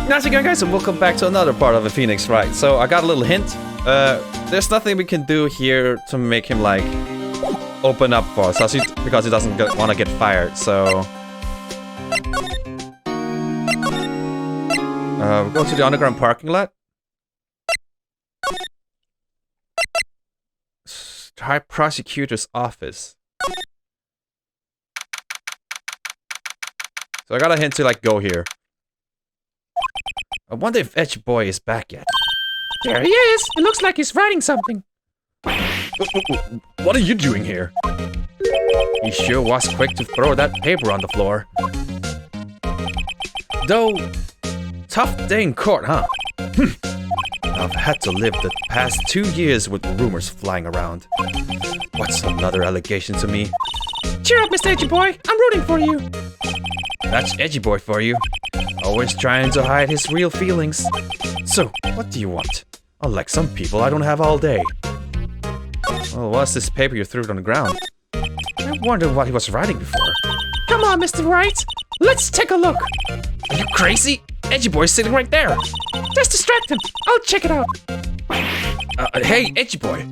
How's it going, guys, and welcome back to another part of the Phoenix Wright. So I got a little hint. There's nothing we can do here to make him like open up for us, because he doesn't want to get fired. So we'll go to the underground parking lot. Try prosecutor's office. So I got a hint to like go here. I wonder if Edgy Boy is back yet. There he is! It looks like he's writing something. What are you doing here? He sure was quick to throw that paper on the floor. Though, tough day in court, huh? I've had to live the past 2 years with rumors flying around. What's another allegation to me? Cheer up, Mr. Edgy Boy. I'm rooting for you. That's Edgy Boy for you. Always trying to hide his real feelings. So, what do you want? Unlike some people, I don't have all day. Well, what's this paper you threw on the ground? I wonder what he was writing before. Come on, Mr. Wright. Let's take a look. Are you crazy? Edgy Boy's sitting right there. Just distract him. I'll check it out. Hey, Edgy Boy.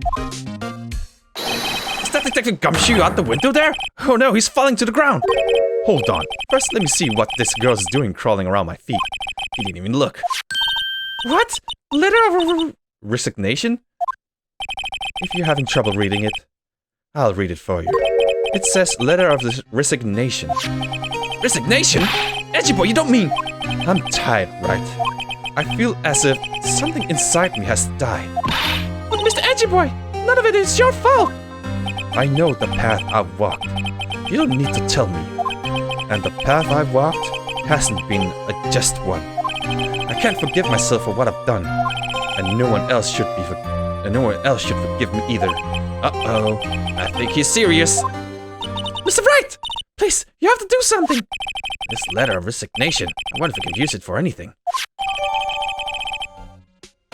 Is that Detective Gumshoe out the window there? Oh no, he's falling to the ground. Hold on. First, let me see what this girl's doing crawling around my feet. He didn't even look. What? Letter of resignation? If you're having trouble reading it, I'll read it for you. It says letter of resignation. Resignation? Edgy Boy, you don't mean... I'm tired, Wright. I feel as if something inside me has died. But Mr. Edgy Boy, none of it is your fault. I know the path I've walked. You don't need to tell me. And the path I've walked hasn't been a just one. I can't forgive myself for what I've done, and no one else should forgive me either. Uh-oh, I think he's serious. Mr. Wright, please, you have to do something. This letter of resignation. I wonder if we can use it for anything.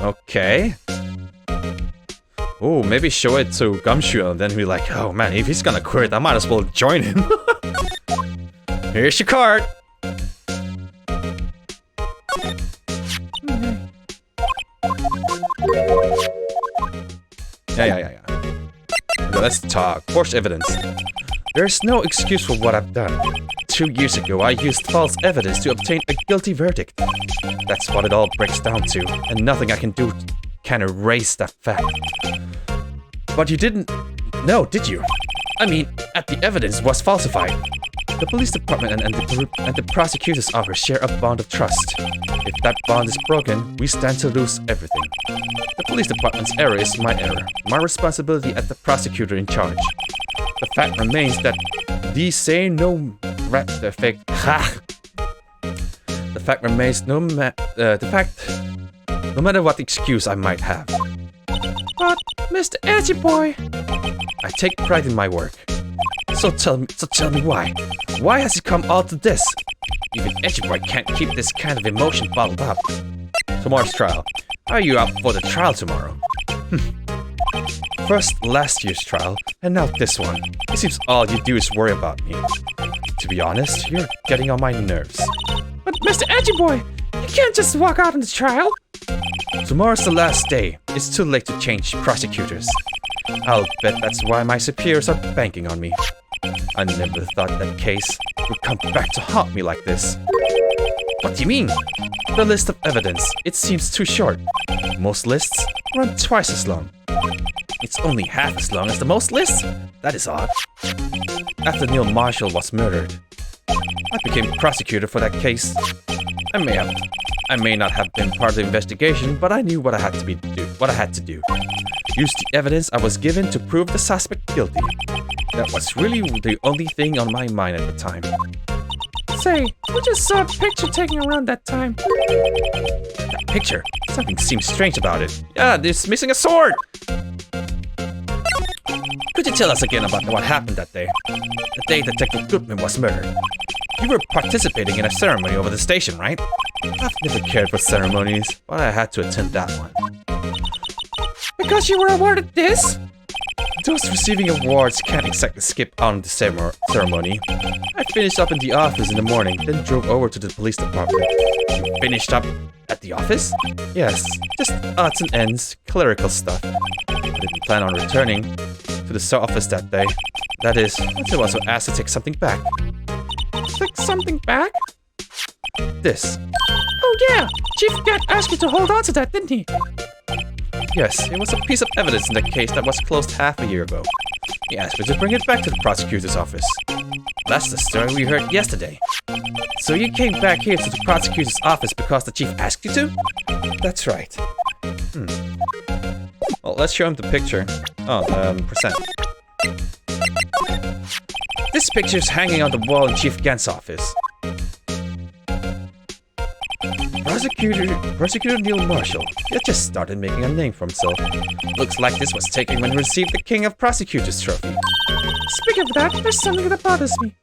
Okay. Oh, maybe show it to Gumshoe and then be like, oh man, if he's gonna quit, I might as well join him. Here's your card. Yeah. Okay, let's talk. Forged evidence. There's no excuse for what I've done. 2 years ago, I used false evidence to obtain a guilty verdict. That's what it all breaks down to, and nothing I can do can erase that fact. But you didn't know, did you? I mean, the evidence was falsified. The police department and the prosecutor's office share a bond of trust. If that bond is broken, we stand to lose everything. The police department's error is my error, my responsibility as the prosecutor in charge. The fact remains that these say no no matter what excuse I might have. But Mr. Edgy Boy, I take pride in my work. So tell me why. Why has it come all to this? Even Edgy Boy can't keep this kind of emotion bottled up. Tomorrow's trial. Are you up for the trial tomorrow? First last year's trial, and now this one. It seems all you do is worry about me. To be honest, you're getting on my nerves. But Mr. Edgy Boy, you can't just walk out on the trial. Tomorrow's the last day. It's too late to change prosecutors. I'll bet that's why my superiors are banking on me. I never thought that case would come back to haunt me like this. What do you mean? The list of evidence. It seems too short. Most lists run twice as long. It's only half as long as the most lists? That is odd. After Neil Marshall was murdered, I became prosecutor for that case. I may not have been part of the investigation, but I knew what I had to do. Use the evidence I was given to prove the suspect guilty. That was really the only thing on my mind at the time. Say, we just saw a picture taken around that time. That picture? Something seems strange about it. Yeah, it's missing a sword! Could you tell us again about what happened that day? The day Detective Goodman was murdered. You were participating in a ceremony over the station, right? I've never cared for ceremonies, but I had to attend that one. Because you were awarded this? Those receiving awards can't exactly skip out on the ceremony. I finished up in the office in the morning, then drove over to the police department. You finished up at the office? Yes, just odds and ends, clerical stuff. I didn't plan on returning to the office that day. That is, until I was asked to take something back. Take something back? This. Oh yeah! Chief Gant asked you to hold on to that, didn't he? Yes, it was a piece of evidence in the case that was closed half a year ago. He asked me to bring it back to the prosecutor's office. That's the story we heard yesterday. So you came back here to the prosecutor's office because the chief asked you to? That's right. Well, let's show him the picture. Oh, percent. This picture's hanging on the wall in Chief Gant's office. Prosecutor Neil Marshall. He had just started making a name for himself. Looks like this was taken when he received the King of Prosecutors trophy. Speaking of that, there's something that bothers me.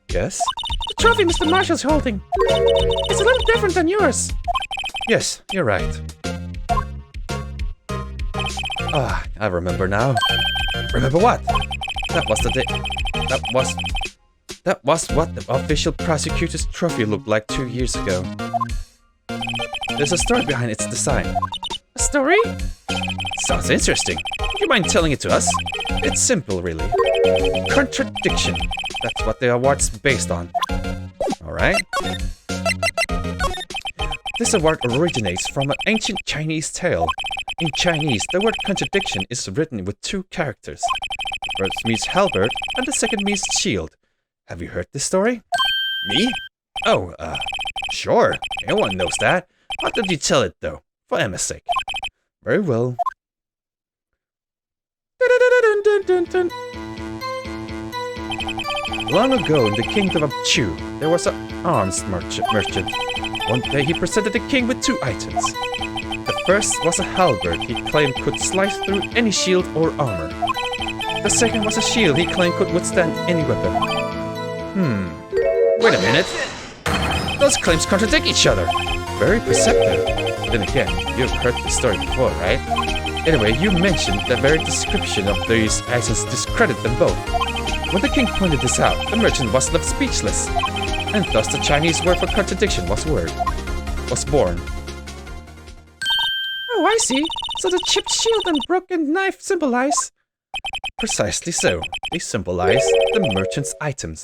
Yes? The trophy Mr. Marshall's holding. It's a little different than yours. Yes, you're right. Ah, I remember now. Remember what? That was the day. That was what the official prosecutor's trophy looked like 2 years ago. There's a story behind its design. A story? Sounds interesting. Would you mind telling it to us? It's simple, really. Contradiction. That's what the award's based on. Alright? This award originates from an ancient Chinese tale. In Chinese, the word contradiction is written with 2 characters. The first means halberd, and the second means shield. Have you heard this story? Me? Oh, sure. Everyone knows that. How did you tell it, though? For Emma's sake. Very well. Long ago in the kingdom of Chu, there was an arms merchant. One day he presented the king with 2 items. The first was a halberd he claimed could slice through any shield or armor. The second was a shield he claimed could withstand any weapon. Wait a minute. Those claims contradict each other. Very perceptive. Then again, you've heard the story before, right? Anyway, you mentioned the very description of these items discredit them both. When the king pointed this out, the merchant was left speechless. And thus the Chinese word for contradiction was born. Oh, I see. So the chipped shield and broken knife symbolize... Precisely so. They symbolize the merchant's items.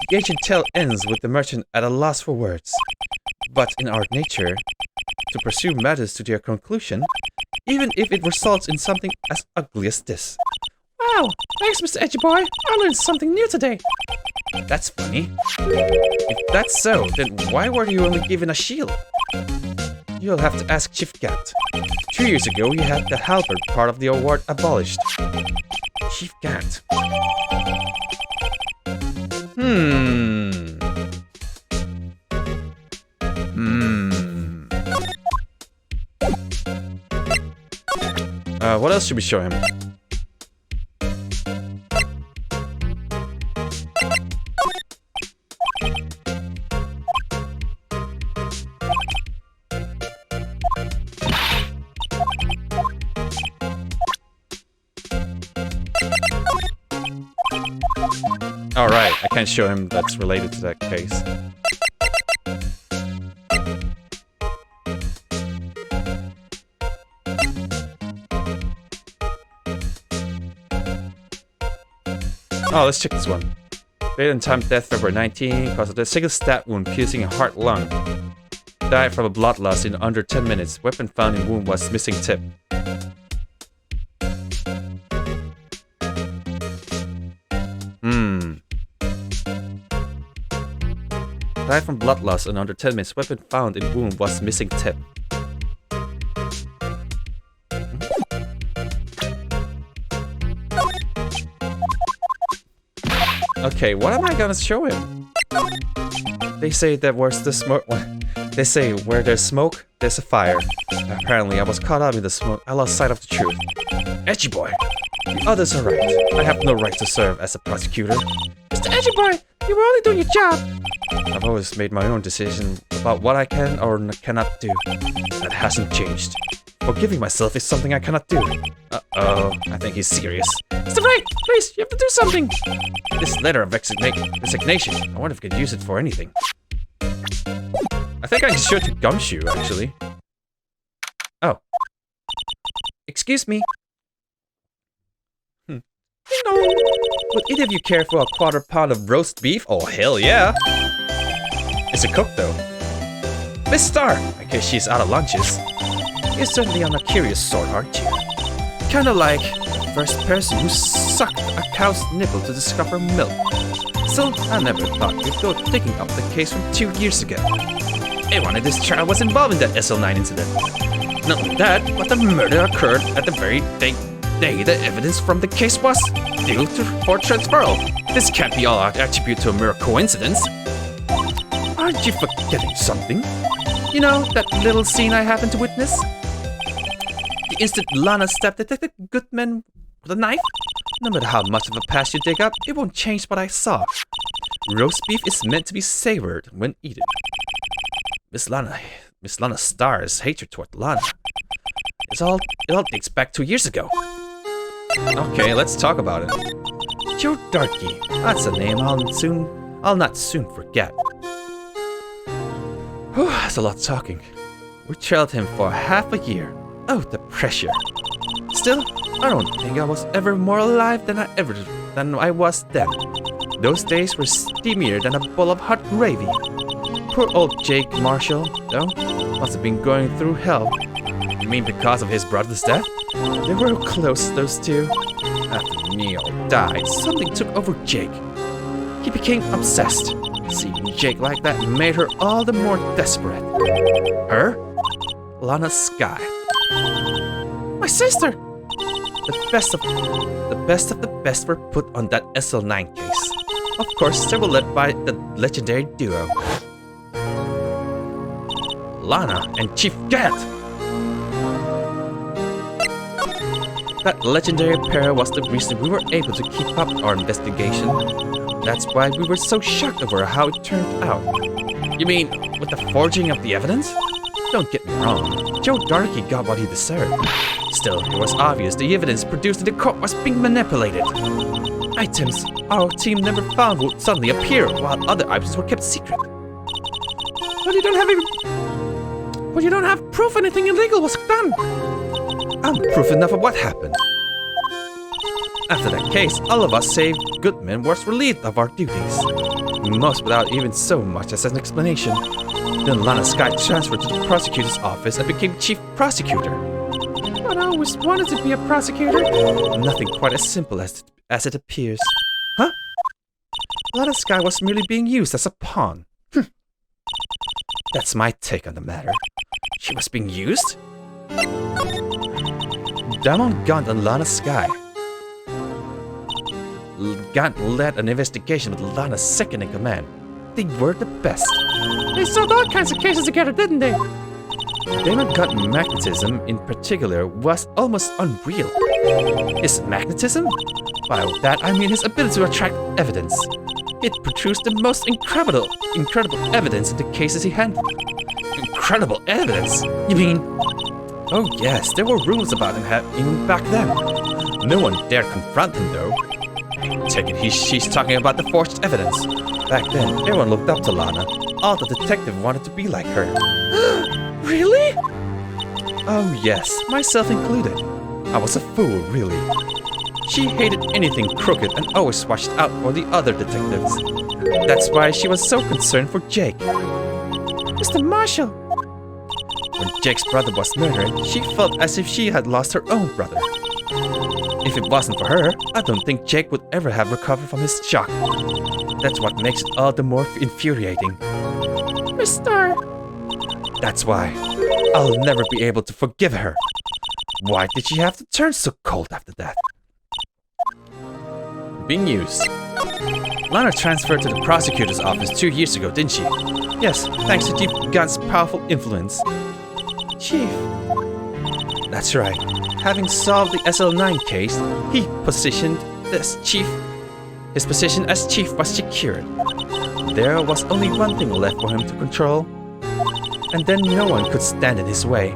The ancient tale ends with the merchant at a loss for words. But in our nature, to pursue matters to their conclusion, even if it results in something as ugly as this. Wow, thanks Mr. Edgy Boy. I learned something new today. That's funny. If that's so, then why were you only given a shield? You'll have to ask Chief Gant. 2 years ago, he had the halberd part of the award abolished. Chief Gant. What else should we show him? Alright, I can't show him that's related to that case. Oh, let's check this one. Date and time death February 19, caused of a single stab wound piercing a heart lung. Died from a blood loss in under 10 minutes. Weapon found in wound was missing tip. Died from blood loss in under 10 minutes. Weapon found in wound was missing tip. Okay, what am I gonna show him? They say that where's the smoke? They say where there's smoke, there's a fire. Apparently, I was caught up in the smoke. I lost sight of the truth. Edgy Boy, the others are right. I have no right to serve as a prosecutor. Mr. Edgy Boy, you were only doing your job. I've always made my own decision about what I can or cannot do. That hasn't changed. Forgiving myself is something I cannot do. Uh-oh, I think he's serious. Mr. Wright, please, you have to do something. This letter of resignation, I wonder if I could use it for anything. I think I can show it to Gumshoe, actually. Oh. Excuse me. Ding dong. Would either of you care for a quarter pound of roast beef? Oh, hell yeah! Is it cooked, though? Miss Star! I guess she's out of lunches. You're certainly on a curious sort, aren't you? Kinda like the first person who sucked a cow's nipple to discover milk. Still, I never thought you'd go digging up the case from 2 years ago. Everyone in this trial was involved in that SL9 incident. Not only that, but the murder occurred at the very day the evidence from the case was due for transferal. This can't be all attributed to a mere coincidence. Aren't you forgetting something? You know, that little scene I happened to witness? The instant Lana stabbed Detective Goodman with a knife? No matter how much of a past you dig up, it won't change what I saw. Roast beef is meant to be savored when eaten. Miss Lana Star's hatred toward Lana. It all dates back 2 years ago. Okay, let's talk about it. Joe Darkey. That's a name I'll not soon forget. Whew, that's a lot of talking. We trailed him for half a year. Oh, the pressure. Still, I don't think I was ever more alive than I was then. Those days were steamier than a bowl of hot gravy. Poor old Jake Marshall, though, must have been going through hell. You mean because of his brother's death? They were close, those two. After Neil died, something took over Jake. He became obsessed. Seeing Jake like that made her all the more desperate. Her? Lana Skye. My sister! The best of the best were put on that SL9 case. Of course, they were led by the legendary duo. Lana and Chief Gant! That legendary pair was the reason we were able to keep up our investigation. That's why we were so shocked over how it turned out. You mean, with the forging of the evidence? Don't get me wrong, Joe Darkey got what he deserved. Still, it was obvious the evidence produced in the court was being manipulated. Items our team never found would suddenly appear, while other items were kept secret. But you don't have proof anything illegal was done. I'm proof enough of what happened. After that case, all of us save Goodman was relieved of our duties. Most without even so much as an explanation. Then Lana Skye transferred to the prosecutor's office and became chief prosecutor. But I always wanted to be a prosecutor. Nothing quite as simple as it appears. Huh? Lana Skye was merely being used as a pawn. That's my take on the matter. She was being used? Damon Gant and Lana Skye. Gant led an investigation with Lana's second in command. They were the best. They solved all kinds of cases together, didn't they? Damon Gant's magnetism in particular was almost unreal. His magnetism? By that I mean his ability to attract evidence. It produced the most incredible evidence in the cases he handled. Incredible evidence? You mean... Oh yes, there were rumors about him even back then. No one dared confront him though. Take it she's talking about the forged evidence. Back then, everyone looked up to Lana. All the detective wanted to be like her. Really? Oh yes, myself included. I was a fool, really. She hated anything crooked and always watched out for the other detectives. That's why she was so concerned for Jake. Mr. Marshall! When Jake's brother was murdered, she felt as if she had lost her own brother. If it wasn't for her, I don't think Jake would ever have recovered from his shock. That's what makes it all the more infuriating. Mr. That's why I'll never be able to forgive her. Why did she have to turn so cold after that? Being used. Lana transferred to the prosecutor's office 2 years ago, didn't she? Yes, thanks to Chief Gant's powerful influence. Chief. That's right. Having solved the SL9 case, his position as chief was secured. There was only one thing left for him to control, and then no one could stand in his way.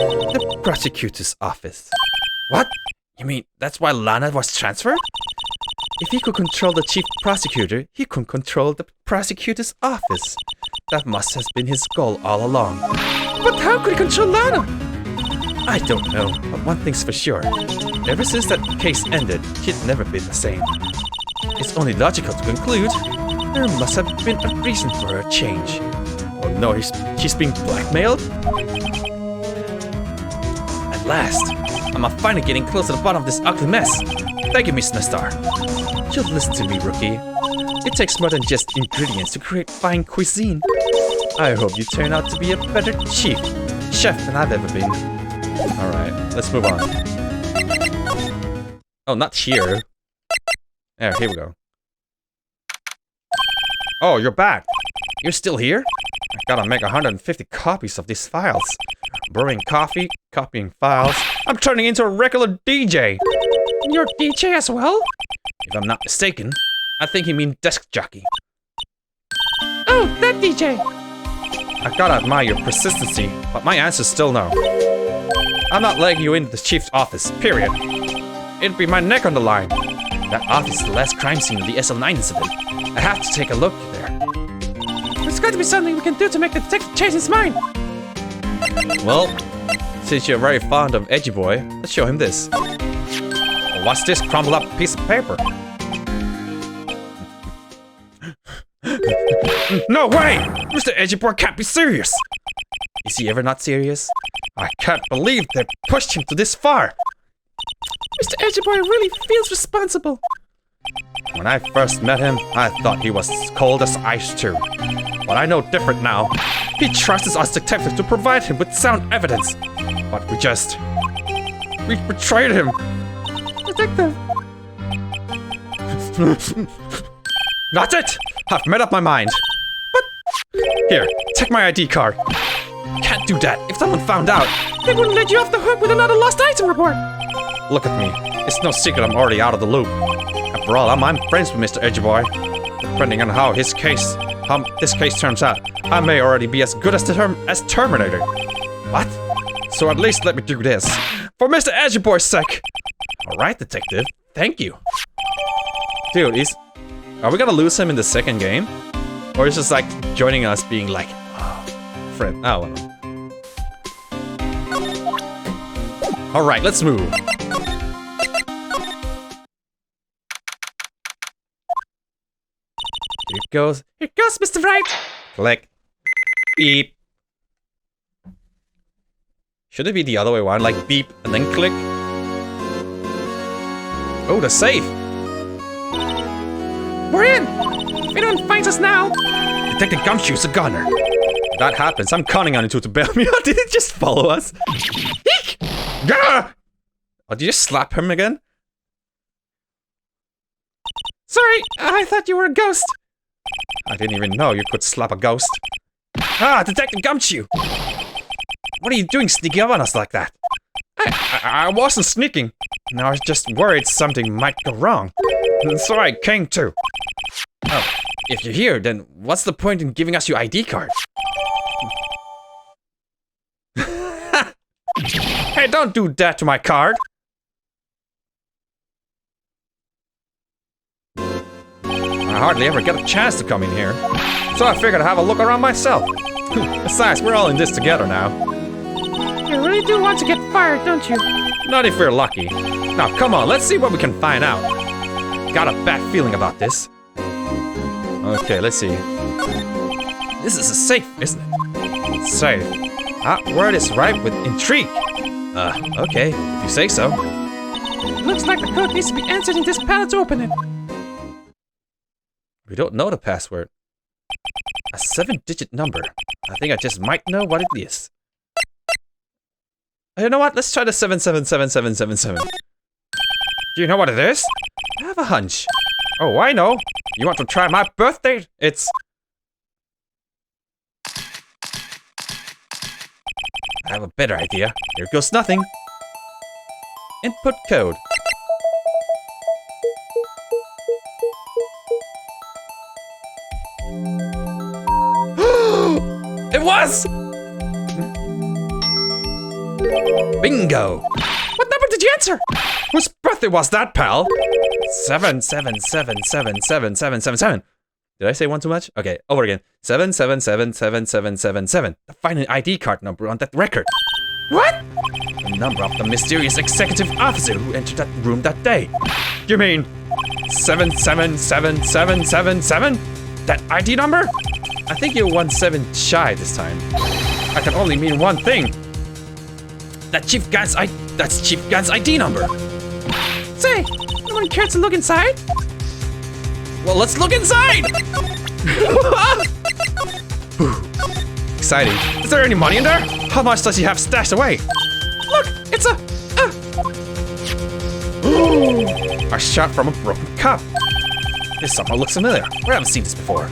The prosecutor's office. What? You mean that's why Lana was transferred? If he could control the chief prosecutor, he could control the prosecutor's office. That must have been his goal all along. But how could he control Lana? I don't know, but one thing's for sure. Ever since that case ended, she'd never been the same. It's only logical to conclude there must have been a reason for her change. Oh no, she's being blackmailed? At last, I'm finally getting close to the bottom of this ugly mess. Thank you, Miss Nestar. Just listen to me, rookie. It takes more than just ingredients to create fine cuisine. I hope you turn out to be a better chef than I've ever been. Alright, let's move on. Oh, not here. There, here we go. Oh, you're back. You're still here? I gotta make 150 copies of these files. Brewing coffee, copying files. I'm turning into a regular DJ. You're DJ as well? If I'm not mistaken, I think you mean desk jockey. Oh, that DJ. I gotta admire your persistency, but my answer's still no. I'm not letting you into the chief's office, period. It'd be my neck on the line. That office is the last crime scene of the SL9 incident. I have to take a look there. There's got to be something we can do to make the detective change his mind. Well, since you're very fond of Edgy Boy, let's show him this. What's this crumbled up piece of paper? No way! Mr. Edgy Boy can't be serious! Is he ever not serious? I can't believe they pushed him to this far! Mr. Edgy Boy really feels responsible. When I first met him, I thought he was cold as ice too. But I know different now. He trusts us detectives to provide him with sound evidence. But we betrayed him. Detective. That's it! I've made up my mind. But here, take my ID card. Can't do that. If someone found out, they wouldn't let you off the hook with another lost item report. Look at me. It's no secret I'm already out of the loop. After all, I'm friends with Mr. Edgy Boy. Depending on how this case turns out, I may already be as good as Terminator. What? So at least let me do this. For Mr. Edgy Boy's sake. Alright, detective. Thank you. Dude, are we gonna lose him in the second game? Or is just like joining us being like, oh, friend. Oh, well. Alright, let's move. Here it goes. Here goes, Mr. Wright. Click. Beep. Should it be the other way around? Like beep and then click? Oh, the safe. We're in. If anyone finds us now. Detective Gumshoe's a gunner. If that happens, I'm counting on you to bail me out. Did it just follow us? Eek! Gah! Oh, did you just slap him again? Sorry, I thought you were a ghost. I didn't even know you could slap a ghost. Ah, Detective Gumshoe! What are you doing sneaking up on us like that? I wasn't sneaking. I was just worried something might go wrong. And so I came too. Oh, if you're here, then what's the point in giving us your ID card? Hey, don't do that to my card! I hardly ever get a chance to come in here, so I figured I'd have a look around myself. Besides, we're all in this together now. You really do want to get fired, don't you? Not if we're lucky. Now, come on, let's see what we can find out. Got a bad feeling about this. Okay, let's see. This is a safe, isn't it? Safe. Word is ripe with intrigue. Okay, if you say so. Looks like the code needs to be answered in this pallet to open it. We don't know the password. A 7-digit number. I think I just might know what it is. You know what? Let's try the 777777. Do you know what it is? I have a hunch. Oh, I know. You want to try my birthday? It's... I have a better idea. Here goes nothing. Input code. It was! Bingo! What number did you answer? Whose birthday was that, pal? 777777777. Did I say one too much? Okay, over again. 7777777. The final ID card number on that record. What? The number of the mysterious executive officer who entered that room that day. You mean 777777? That ID number? I think you're 17 shy this time. I can only mean one thing. That's Chief Gant's ID number. Say, no one cares to look inside? Well, let's look inside! Exciting. Is there any money in there? How much does he have stashed away? Look, it's a shot from a broken cup. This somehow looks familiar. Where haven't seen this before?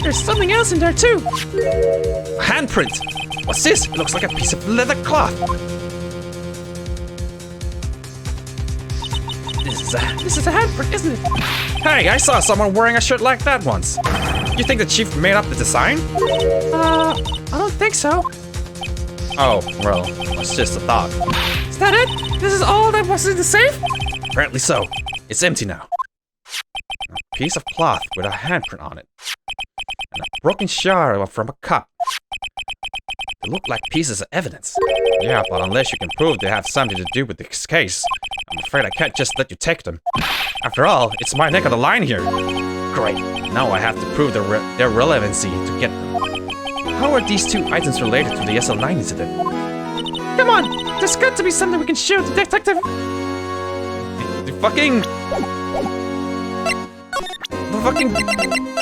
There's something else in there too. A handprint. What's this? It looks like a piece of leather cloth. This is a handprint, isn't it? Hey, I saw someone wearing a shirt like that once. You think the chief made up the design? I don't think so. Oh, well, it's just a thought. Is that it? This is all that was in the safe? Apparently so. It's empty now. A piece of cloth with a handprint on it. And a broken shard from a cup. They look like pieces of evidence. Yeah, but unless you can prove they have something to do with this case, I'm afraid I can't just let you take them. After all, it's my neck of the line here. Great. Now I have to prove their relevancy to get them. How are these two items related to the SL9 incident? Come on, there's got to be something we can show the detective. The fucking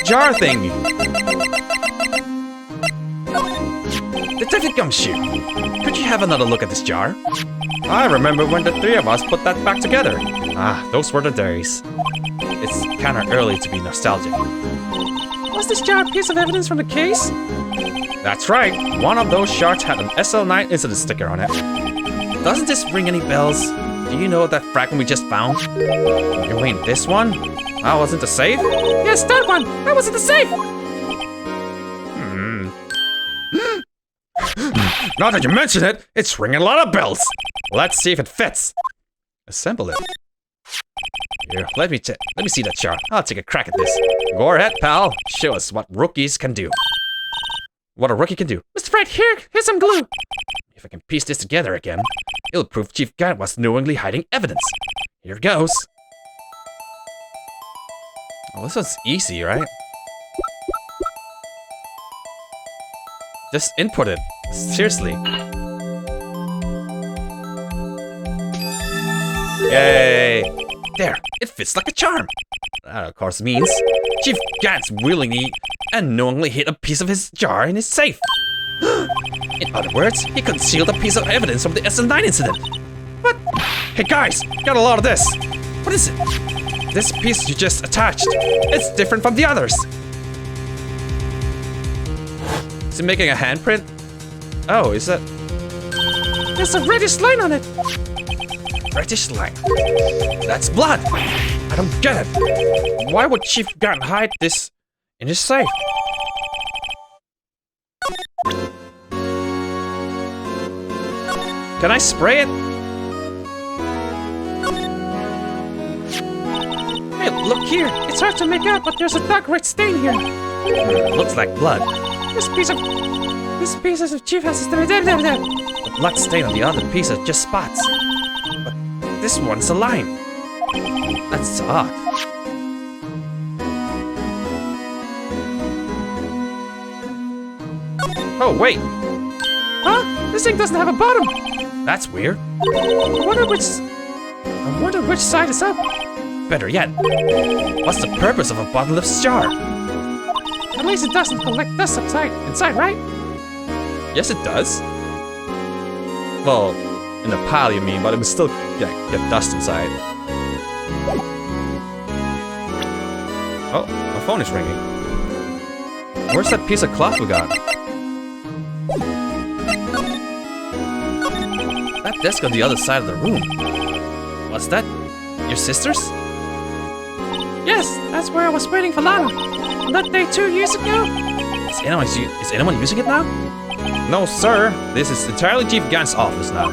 jar thing. Detective Gumshoe, could you have another look at this jar? I remember when the three of us put that back together. Ah, those were the days. It's kinda early to be nostalgic. Was this jar a piece of evidence from the case? That's right. One of those shards had an SL9 incident sticker on it. Doesn't this ring any bells? Do you know that fragment we just found? You mean this one? That wasn't the safe? Yes, that one! That was in the safe! Now that you mention it, it's ringing a lot of bells. Let's see if it fits. Assemble it. Here, let me see that jar. I'll take a crack at this. Go ahead, pal. Show us what rookies can do. What a rookie can do. Mr. Wright, here's some glue. If I can piece this together again, it'll prove Chief Gant was knowingly hiding evidence. Here goes. Oh, this one's easy, right? Just input it. Seriously. Yay! There, it fits like a charm. That, of course, means Chief Gant's willingly and knowingly hid a piece of his jar in his safe. In other words, he concealed a piece of evidence from the SL9 incident. What? Hey guys, got a lot of this. What is it? This piece you just attached. It's different from the others. Is he making a handprint? Oh, is that? There's a reddish line on it. Reddish line. That's blood. I don't get it. Why would Chief Gant hide this in his safe? Can I spray it? Hey, look here. It's hard to make out, but there's a dark red stain here. Looks like blood. This piece of Chief has The blood stain on the other piece are just spots. But this one's a line. That's odd. Oh, wait. Huh? This thing doesn't have a bottom. That's weird. I wonder which side is up. Better yet, what's the purpose of a bottomless jar? At least it doesn't collect dust inside, right? Yes, it does. Well, in a pile you mean, but it would still get dust inside. Oh, my phone is ringing. Where's that piece of cloth we got? That desk on the other side of the room. What's that? Your sister's? Yes, that's where I was waiting for Lana. On that day 2 years ago. Is anyone using it now? No, sir. This is entirely Chief Gant's office now.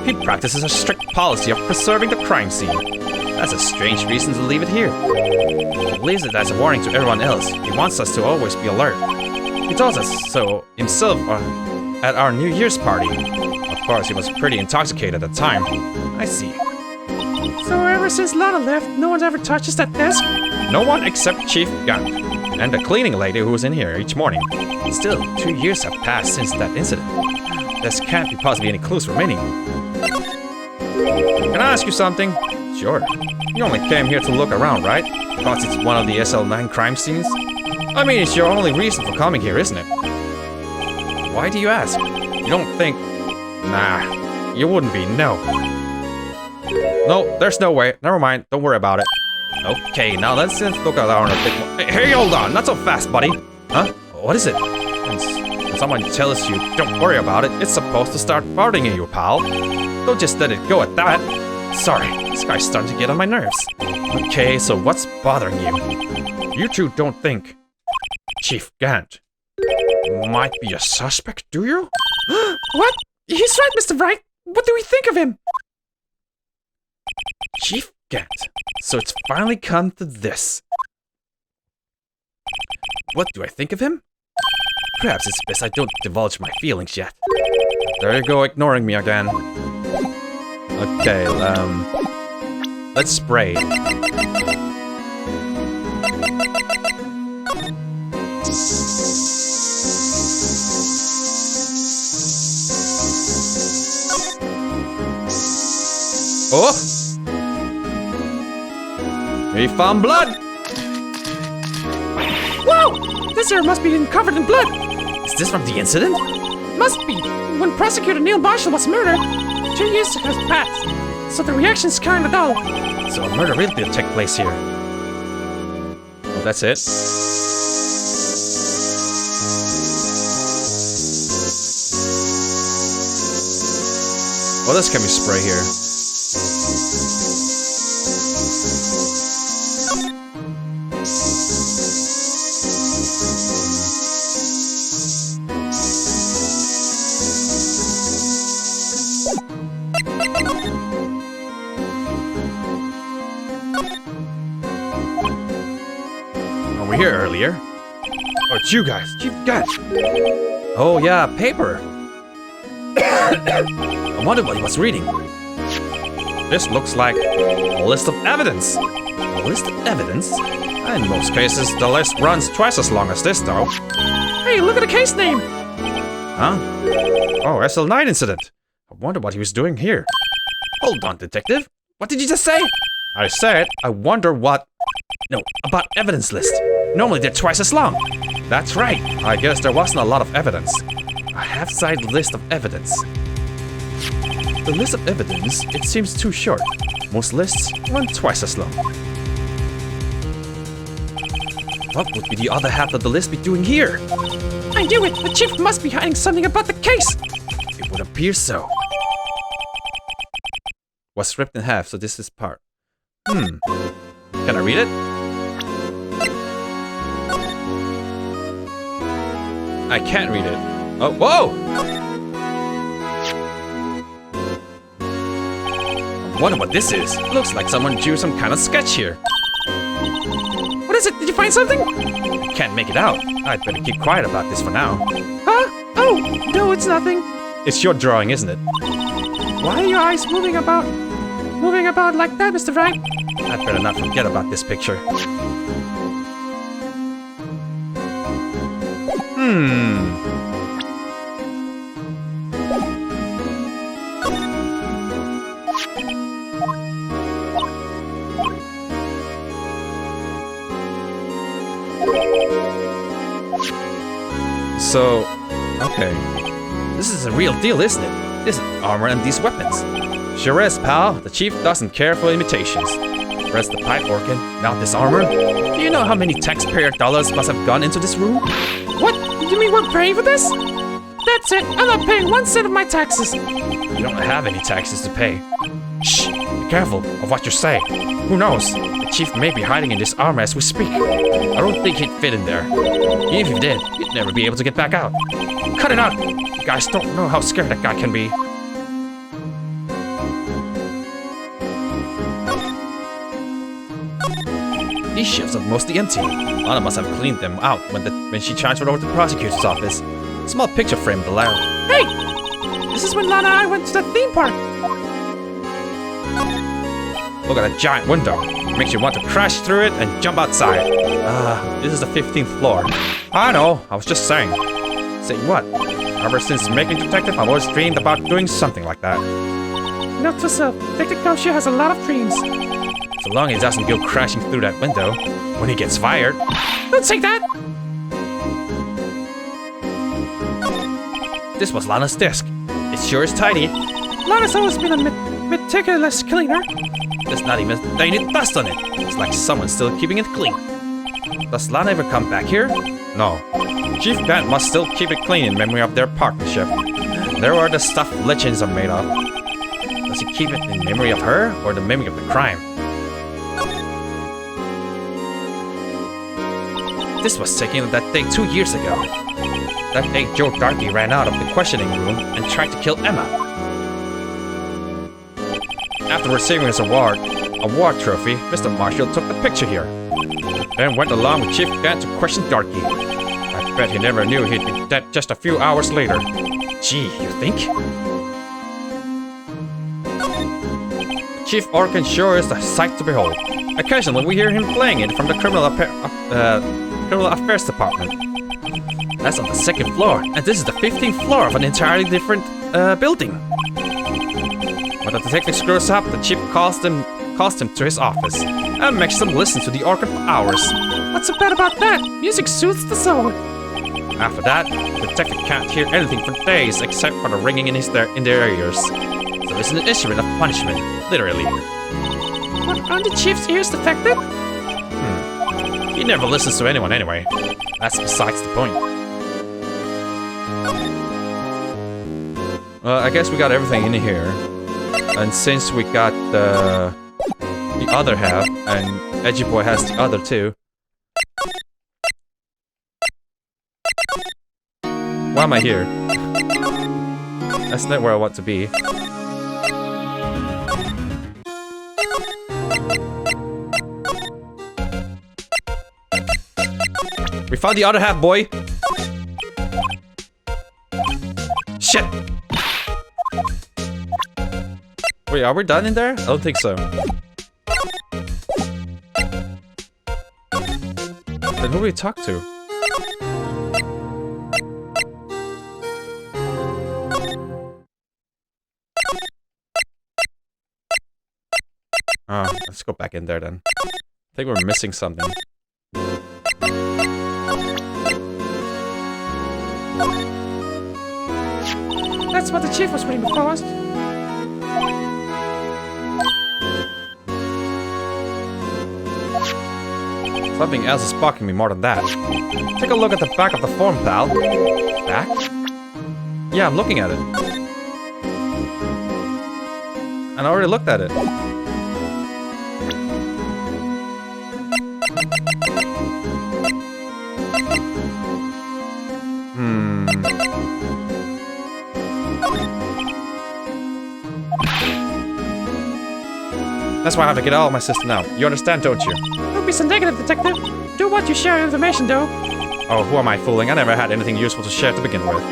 He practices a strict policy of preserving the crime scene. That's a strange reason to leave it here. He leaves it as a warning to everyone else. He wants us to always be alert. He told us so himself at our New Year's party. Of course, he was pretty intoxicated at the time. I see. So ever since Lana left, no one's ever touches that desk? No one except Chief Gant and the cleaning lady who was in here each morning. Still, 2 years have passed since that incident. There can't be possibly any clues remaining. Can I ask you something? Sure. You only came here to look around, right? Because it's one of the SL9 crime scenes? I mean, it's your only reason for coming here, isn't it? Why do you ask? You don't think... Nah, you wouldn't be, no. No, there's no way. Never mind, don't worry about it. Okay, now let's look around a bit more. Hey, hold on, not so fast, buddy. Huh? What is it? When someone tells you, don't worry about it, it's supposed to start farting at you, pal. Don't just let it go at that. Sorry, this guy's starting to get on my nerves. Okay, so what's bothering you? You two don't think Chief Gant might be a suspect, do you? What? He's right, Mr. Wright. What do we think of him? Chief Gant. So it's finally come to this. What do I think of him? Perhaps it's best I don't divulge my feelings yet. There you go, ignoring me again. Okay, let's spray. Oh! We found blood! Whoa! This here must be covered in blood. Is this from the incident? Must be. When Prosecutor Neil Marshall was murdered, 2 years has passed, so the reaction's kind of dull. So a murder really did take place here. Oh, that's it? What else can we spray here? Were here earlier? Oh, it's you guys. Chief Gant. Oh yeah, paper. I wonder what he was reading. This looks like a list of evidence. A list of evidence? In most cases, the list runs twice as long as this, though. Hey, look at the case name. Huh? Oh, SL9 incident. I wonder what he was doing here. Hold on, detective. What did you just say? I said, I wonder what... No, about evidence list. Normally they're twice as long. That's right. I guess there wasn't a lot of evidence. A half-sided list of evidence. The list of evidence, it seems too short. Most lists run twice as long. What would be the other half of the list be doing here? I knew it! The chief must be hiding something about the case! It would appear so. Was ripped in half, so this is part. Can I read it? I can't read it. Oh, whoa! I wonder what this is. Looks like someone drew some kind of sketch here. What is it? Did you find something? I can't make it out. I'd better keep quiet about this for now. Huh? Oh, no, it's nothing. It's your drawing, isn't it? Why are your eyes moving about like that, Mr. Wright? I'd better not forget about this picture. So, okay. This is a real deal, isn't it? This is armor and these weapons. Sure is, pal. The chief doesn't care for imitations. First the pipe organ, now this armor. Do you know how many taxpayer dollars must have gone into this room? What? You mean we're paying for this? That's it. I'm not paying 1 cent of my taxes. You don't have any taxes to pay. Shh! Be careful of what you say. Who knows? The chief may be hiding in this armor as we speak. I don't think he'd fit in there. Even if he did, he'd never be able to get back out. cut it out! You guys don't know how scared that guy can be. These shelves are mostly empty. Lana must have cleaned them out when she transferred over to the prosecutor's office. Small picture frame below. Hey! This is when Lana and I went to the theme park. Look at that giant window. It makes you want to crash through it and jump outside. This is the 15th floor. I know, I was just saying. Say what? Ever since making detective, I've always dreamed about doing something like that. Note to self, Detective Gumshoe has a lot of dreams. So long as he doesn't go crashing through that window when he gets fired. Don't say that! This was Lana's desk. It sure is tidy. Lana's always been a meticulous cleaner. There's not even any dust on it. It's like someone's still keeping it clean. Does Lana ever come back here? No. Chief Gant must still keep it clean in memory of their partnership. There were the stuff legends are made of. Does he keep it in memory of her or the memory of the crime? This was taken on that day 2 years ago. That day Joe Darky ran out of the questioning room and tried to kill Emma. After receiving his award trophy, Mr. Marshall took the picture here. Then went along with Chief Gant to question Darky. I bet he never knew he'd be dead just a few hours later. Gee, you think? Chief Orkin sure is a sight to behold. Occasionally we hear him playing it from the Criminal Affairs Department. That's on the 2nd floor, and this is the 15th floor of an entirely different building. When the detective screws up, the chief calls him to his office and makes him listen to the organ for hours. What's so bad about that? Music soothes the soul. After that, the detective can't hear anything for days except for the ringing in their ears. So it's an instrument of punishment, literally. What, aren't the chief's ears defective? He never listens to anyone anyway. That's besides the point. I guess we got everything in here. And since we got the other half, and Edgy Boy has the other two. Why am I here? That's not where I want to be. We found the other half, boy! Shit! Wait, are we done in there? I don't think so. Then who do we talk to? Oh, let's go back in there then. I think we're missing something. That's what the chief was waiting for us. Something else is bugging me more than that. Take a look at the back of the form, pal. Back? Yeah, I'm looking at it. And I already looked at it. That's why I have to get all of my system out. You understand, don't you? Don't be so negative, detective. Do what you share information, though. Oh, who am I fooling? I never had anything useful to share to begin with.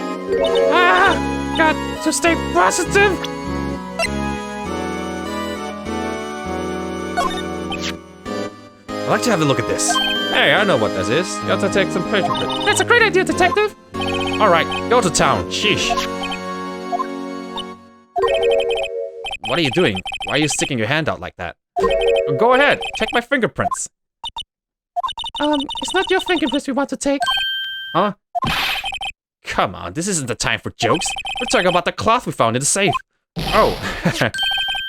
Ah! Got to stay positive! I'd like to have a look at this. Hey, I know what this is. You have to take some pictures of it. That's a great idea, detective! Alright, go to town. Sheesh. What are you doing? Why are you sticking your hand out like that? Go ahead, take my fingerprints. It's not your fingerprints we want to take. Huh? Come on, this isn't the time for jokes. We're talking about the cloth we found in the safe. Oh,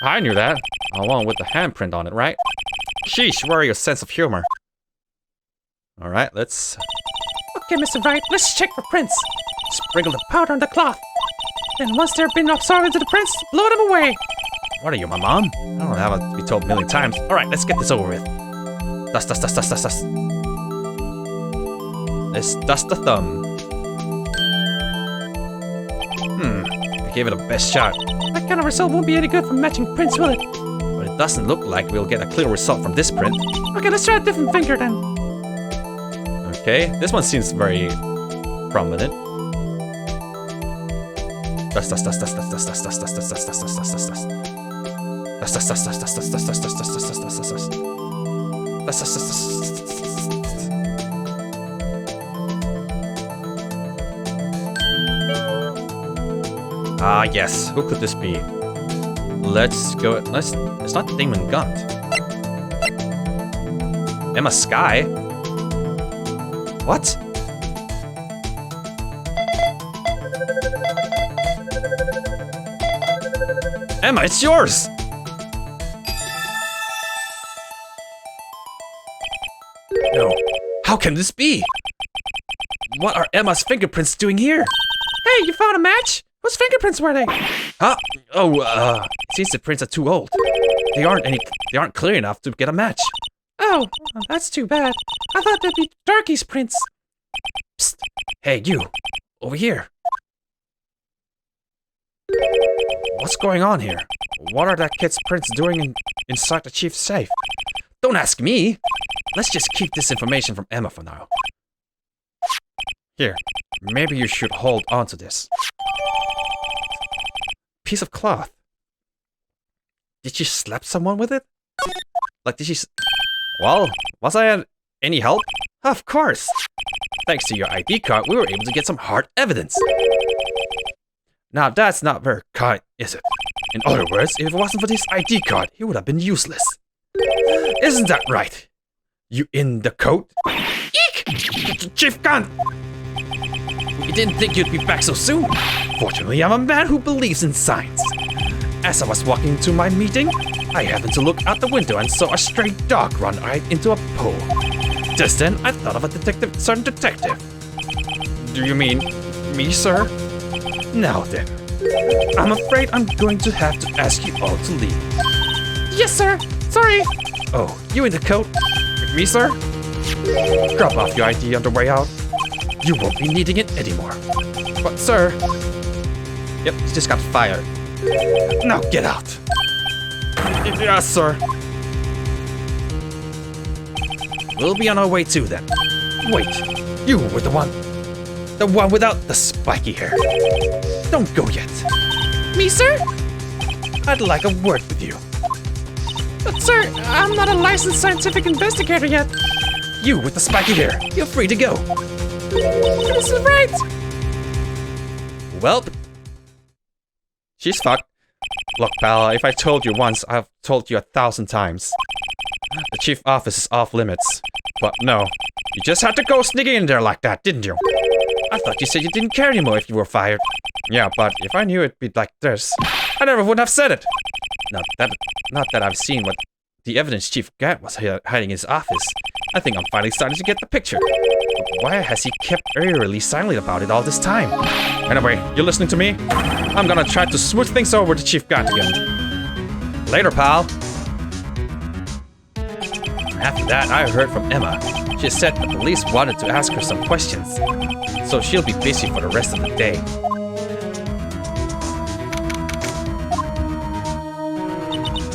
I knew that. Along with the handprint on it, right? Sheesh, where are your sense of humor? Alright, let's... Okay, Mr. Wright, let's check for prints. Sprinkle the powder on the cloth. Then once they've been absorbed into the prints, blow them away. What are you, my mom? I don't have to be told a million times. Alright, let's get this over with. Dust, dust, dust, dust, dust, dust. Let's dust the thumb. We gave it a best shot. That kind of result won't be any good for matching prints, will it? But it doesn't look like we'll get a clear result from this print. Okay, let's try a different finger then. Okay, this one seems very prominent. Dust, dust, dust, dust, dust, dust, dust, dust, dust, dust, dust, dust, dust, dust, dust, dust. Dust, dust, dust, dust, dust, dust, dust, dust, dust, dust, dust, dust, dust, dust. Dust, dust, dust, dust. Ah, yes. Who could this be? Let's go. It's not Damon Gant. Emma Sky? What? Emma, it's yours! No. How can this be? What are Emma's fingerprints doing here? Hey, you found a match? Whose fingerprints were they? Huh? Oh, seems the prints are too old. They aren't clear enough to get a match. Oh, well, that's too bad. I thought they'd be Darky's prints. Psst. Hey, you. Over here. What's going on here? What are that kid's prints doing inside the chief's safe? Don't ask me. Let's just keep this information from Emma for now. Here, maybe you should hold on to this. Piece of cloth. Did she slap someone with it? Like, did she... Well, was I any help? Of course. Thanks to your ID card, we were able to get some hard evidence. Now, that's not very kind, is it? In other words, if it wasn't for this ID card, he would have been useless. Isn't that right? You in the coat? Eek! Chief Gant! You didn't think you'd be back so soon? Fortunately, I'm a man who believes in science. As I was walking to my meeting, I happened to look out the window and saw a stray dog run right into a pool. Just then, I thought of a certain detective. Do you mean me, sir? Now then, I'm afraid I'm going to have to ask you all to leave. Yes, sir. Sorry. Oh, you in the coat? With me, sir? Drop off your ID on the way out. You won't be needing it anymore. But, sir... Yep, he just got fired. Now get out. Yes, sir. We'll be on our way too, then. Wait, you were the one without the spiky hair. Don't go yet. Me, sir? I'd like a word with you. But, sir, I'm not a licensed scientific investigator yet. You with the spiky hair, you're free to go. This is right. Well, she's fucked. Look, pal, if I told you once, I've told you 1,000 times. The chief office is off limits. But no, you just had to go sneaking in there like that, didn't you? I thought you said you didn't care anymore if you were fired. Yeah, but if I knew it'd be like this, I never would have said it. Not that I've seen what the evidence Chief Gant was hiding in his office. I think I'm finally starting to get the picture. But why has he kept eerily silent about it all this time? Anyway, you listening to me? I'm gonna try to smooth things over to Chief Gant again. Later, pal. After that, I heard from Emma. She said the police wanted to ask her some questions, so she'll be busy for the rest of the day.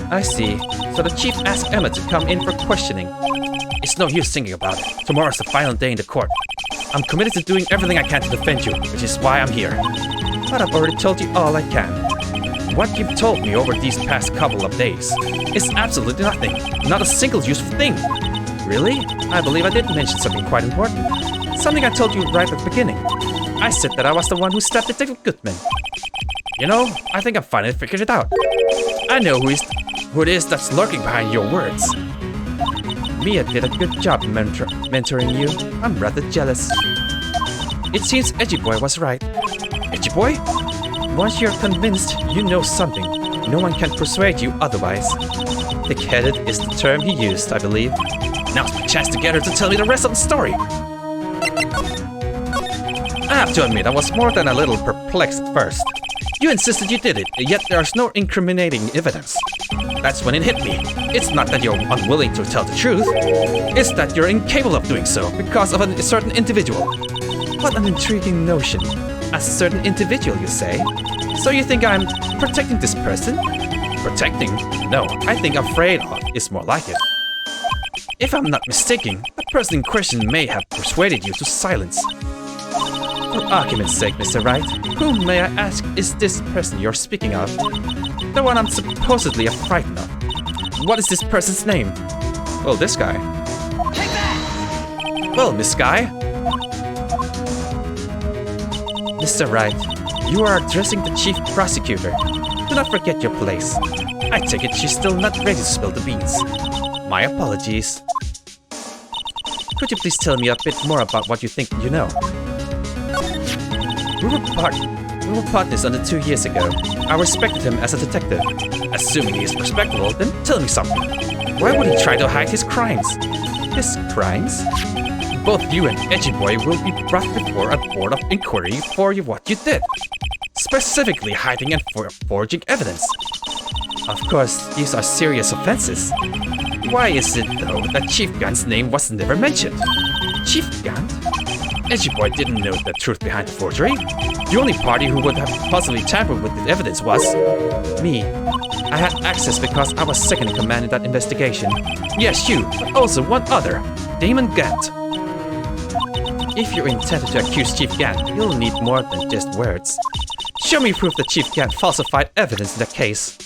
I see. So the chief asked Emma to come in for questioning. It's no use thinking about it. Tomorrow's the final day in the court. I'm committed to doing everything I can to defend you, which is why I'm here. But I've already told you all I can. What you've told me over these past couple of days is absolutely nothing. Not a single useful thing. Really? I believe I did mention something quite important. Something I told you right at the beginning. I said that I was the one who stabbed Detective Goodman. You know, I think I've finally figured it out. I know who it is that's lurking behind your words. Mia did a good job mentoring you. I'm rather jealous. It seems Edgy Boy was right. Edgy Boy? Once you're convinced you know something, no one can persuade you otherwise. Thick-headed is the term he used, I believe. Now's my chance to get her to tell me the rest of the story. I have to admit, I was more than a little perplexed at first. You insisted you did it, yet there's no incriminating evidence. That's when it hit me. It's not that you're unwilling to tell the truth. It's that you're incapable of doing so because of a certain individual. What an intriguing notion. A certain individual, you say? So you think I'm protecting this person? Protecting? No, I think afraid of is more like it. If I'm not mistaken, the person in question may have persuaded you to silence. For argument's sake, Mr. Wright, whom, may I ask, is this person you're speaking of? The one I'm supposedly frightened of. What is this person's name? Well, this guy. Take that! Well, Miss Guy. Mr. Wright, you are addressing the chief prosecutor. Do not forget your place. I take it she's still not ready to spill the beans. My apologies. Could you please tell me a bit more about what you think you know? We were partners under 2 years ago. I respected him as a detective. Assuming he is respectable, then tell me something. Why would he try to hide his crimes? His crimes? Both you and Edgy Boy will be brought before a board of inquiry for what you did. Specifically hiding and forging evidence. Of course, these are serious offenses. Why is it, though, that Chief Gant's name was never mentioned? Chief Gant? Edgy Boy didn't know the truth behind the forgery. The only party who would have possibly tampered with the evidence was me. I had access because I was second in command in that investigation. Yes, you, but also one other, Damon Gant. If you're intended to accuse Chief Gant, you'll need more than just words. Show me proof that Chief Gant falsified evidence in the case.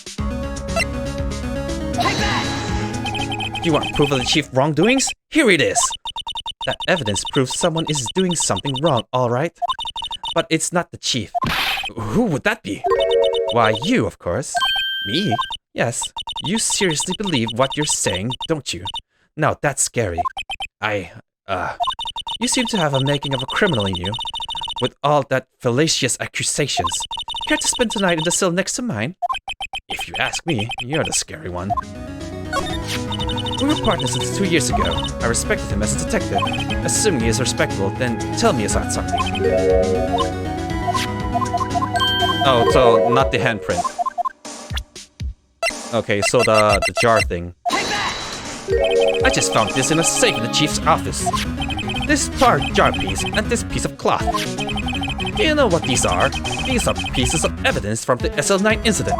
You want proof of the chief's wrongdoings? Here it is! That evidence proves someone is doing something wrong, alright? But it's not the chief. Who would that be? Why, you, of course. Me? Yes. You seriously believe what you're saying, don't you? Now, that's scary. You seem to have a making of a criminal in you. With all that fallacious accusations. Care to spend tonight in the cell next to mine? If you ask me, you're the scary one. We were partners since 2 years ago. I respected him as a detective. Assuming he is respectable, then tell me about something. Oh, so not the handprint. Okay, so the jar thing. I just found this in a safe in the chief's office. This jar piece and this piece of cloth. Do you know what these are? These are pieces of evidence from the SL9 incident.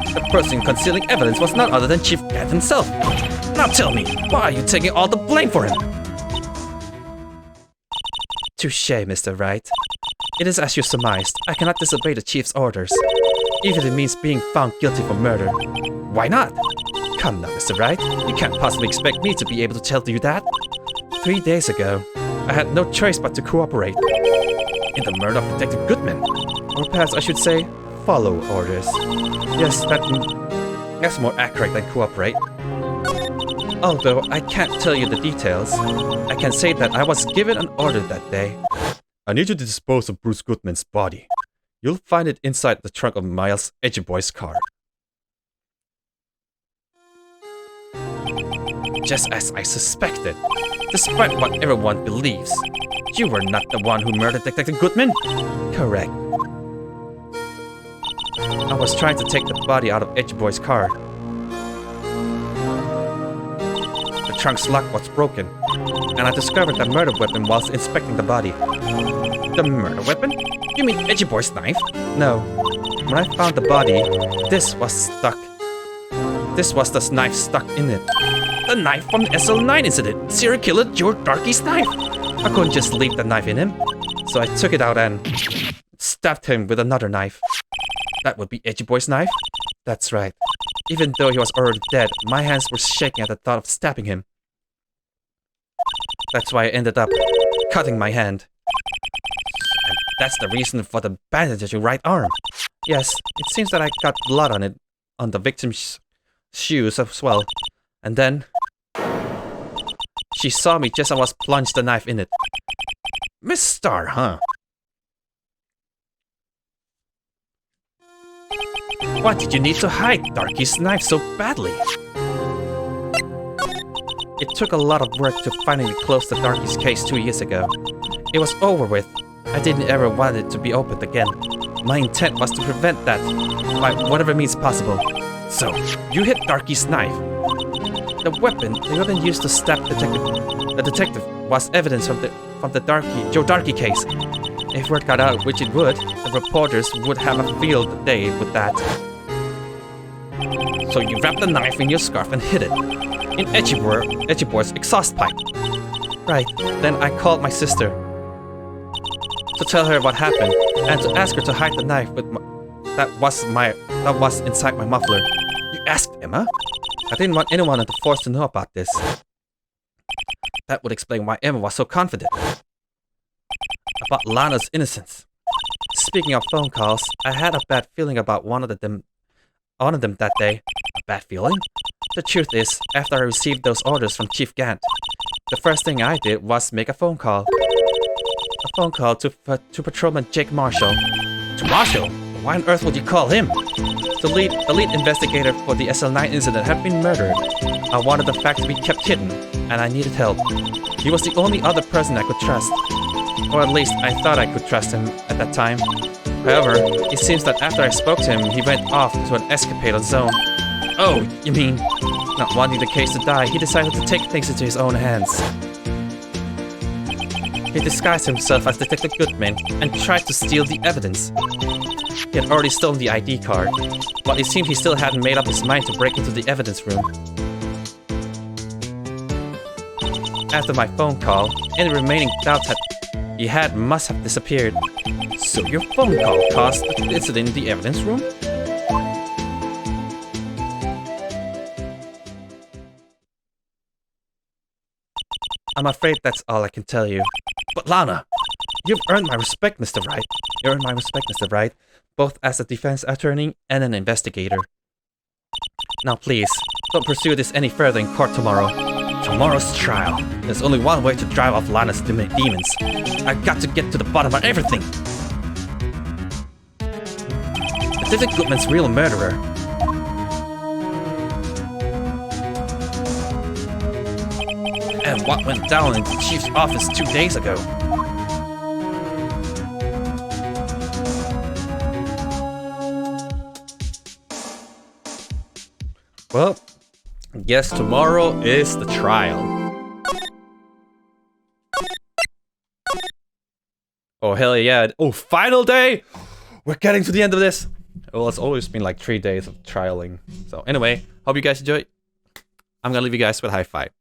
The person concealing evidence was none other than Chief Gant himself. Now tell me, why are you taking all the blame for him? Touché, Mr. Wright. It is as you surmised. I cannot disobey the chief's orders, even if it means being found guilty for murder. Why not? Come now, Mr. Wright. You can't possibly expect me to be able to tell you that. 3 days ago, I had no choice but to cooperate in the murder of Detective Goodman. Or perhaps I should say, follow orders. Yes, that's more accurate than cooperate. Although I can't tell you the details, I can say that I was given an order that day. I need you to dispose of Bruce Goodman's body. You'll find it inside the trunk of Miles Edgy Boy's car. Just as I suspected, despite what everyone believes. You were not the one who murdered Detective Goodman? Correct. I was trying to take the body out of Edgy Boy's car. The trunk's lock was broken, and I discovered the murder weapon whilst inspecting the body. The murder weapon? You mean Edgy Boy's knife? No. When I found the body, this was stuck. This was the knife stuck in it. The knife from the SL9 incident. Serial killer Joe Darkey's knife. I couldn't just leave the knife in him, so I took it out and stabbed him with another knife. That would be Edgy Boy's knife? That's right. Even though he was already dead, my hands were shaking at the thought of stabbing him. That's why I ended up cutting my hand. And that's the reason for the bandage on your right arm. Yes, it seems that I got blood on it, on the victim's shoes as well. And then she saw me just as I was plunged the knife in it. Miss Star, huh? Why did you need to hide Darky's knife so badly? It took a lot of work to finally close the Darky's case 2 years ago. It was over with. I didn't ever want it to be opened again. My intent was to prevent that by whatever means possible. So, you hit Darky's knife. The weapon used to stab the detective was evidence from the Joe Darkey case. If word got out, which it would, the reporters would have a field day with that. So you wrapped the knife in your scarf and hid it in Edgebor's exhaust pipe. Right. Then I called my sister to tell her what happened and to ask her to hide the knife with that was inside my muffler. You asked Emma? I didn't want anyone on the force to know about this. That would explain why Emma was so confident about Lana's innocence. Speaking of phone calls, I had a bad feeling about one of them that day. A bad feeling? The truth is, after I received those orders from Chief Gant, the first thing I did was make a phone call. A phone call to Patrolman Jake Marshall. To Marshall? Why on earth would you call him? The lead investigator for the SL9 incident had been murdered. I wanted the fact to be kept hidden, and I needed help. He was the only other person I could trust. Or at least I thought I could trust him at that time. However, it seems that after I spoke to him, he went off to an escapade on his own. Oh, you mean, not wanting the case to die, he decided to take things into his own hands. He disguised himself as Detective Goodman and tried to steal the evidence. He had already stolen the ID card, but it seemed he still hadn't made up his mind to break into the evidence room. After my phone call, any remaining doubts he had must have disappeared. So your phone call caused the incident in the evidence room? I'm afraid that's all I can tell you. But Lana, you've earned my respect, Mr. Wright. You earned my respect, Mr. Wright, both as a defense attorney and an investigator. Now please, don't pursue this any further in court tomorrow. Tomorrow's trial. There's only one way to drive off Lana's demons. I've got to get to the bottom of everything. Detective Goodman's real murderer. And what went down in the chief's office 2 days ago. Well, I guess tomorrow is the trial. Oh, hell yeah. Oh, final day! We're getting to the end of this. Well, it's always been like 3 days of trialing. So anyway, hope you guys enjoyed. I'm gonna leave you guys with a high five.